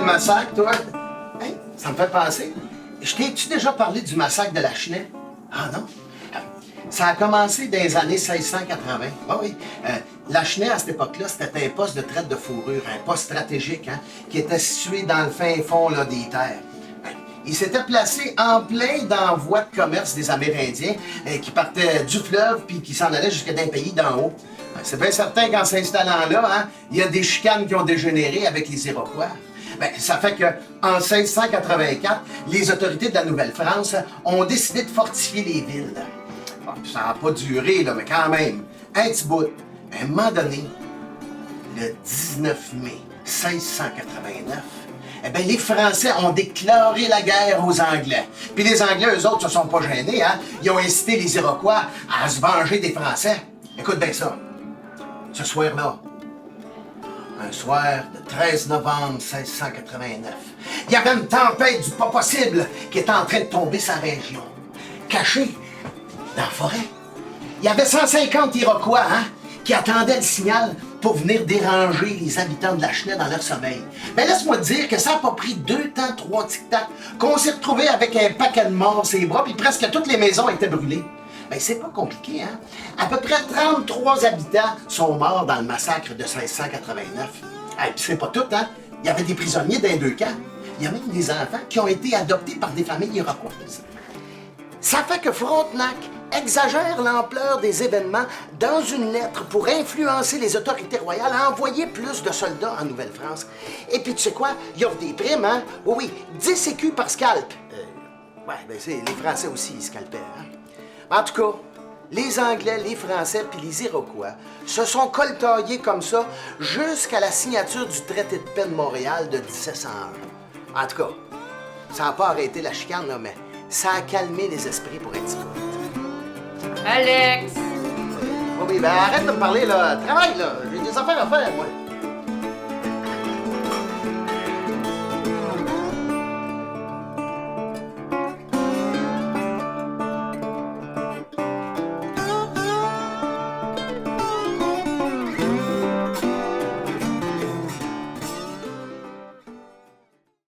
massacre, toi? Hey, ça me fait penser. Je t'ai-tu déjà parlé du massacre de Lachenay? Ah non? Ça a commencé dans les années 1680. Ah oui. Lachenay, à cette époque-là, c'était un poste de traite de fourrure, un poste stratégique, hein, qui était situé dans le fin fond là, des terres. Il s'était placé en plein dans la voie de commerce des Amérindiens qui partaient du fleuve puis qui s'en allaient jusqu'à d'un pays d'en haut. C'est bien certain qu'en s'installant là, hein, il y a des chicanes qui ont dégénéré avec les Iroquois. Ça fait qu'en 1684, les autorités de la Nouvelle-France ont décidé de fortifier les villes. Bon, ça n'a pas duré, là, mais quand même, un petit bout. À un moment donné, le 19 mai 1689, eh bien, les Français ont déclaré la guerre aux Anglais. Puis les Anglais, eux autres, se sont pas gênés, hein? Ils ont incité les Iroquois à se venger des Français. Écoute bien ça. Ce soir-là, un soir de 13 novembre 1689, il y avait une tempête du pas possible qui était en train de tomber sa région. Cachée dans la forêt, il y avait 150 Iroquois, hein, qui attendaient le signal pour venir déranger les habitants de Lachenay dans leur sommeil. Ben laisse-moi te dire que ça n'a pas pris 2 temps, 3 tic-tac, qu'on s'est retrouvé avec un paquet de morts sur les bras, puis presque toutes les maisons étaient brûlées. Ben c'est pas compliqué, hein? À peu près 33 habitants sont morts dans le massacre de 1689. Et puis c'est pas tout, hein? Il y avait des prisonniers dans les 2 camps. Il y a même des enfants qui ont été adoptés par des familles iroquoises. Ça fait que Frontenac exagère l'ampleur des événements dans une lettre pour influencer les autorités royales à envoyer plus de soldats en Nouvelle-France. Et puis tu sais quoi? Il offre des primes, hein? Oui, 10 écus par scalp. Les Français aussi, ils scalpaient, hein? En tout cas, les Anglais, les Français puis les Iroquois se sont coltaillés comme ça jusqu'à la signature du traité de paix de Montréal de 1701. En tout cas, ça n'a pas arrêté la chicane, là, mais ça a calmé les esprits pour un petit peu. Alex! Oui, ben arrête de me parler, là. Travaille, là. J'ai des affaires à faire, moi.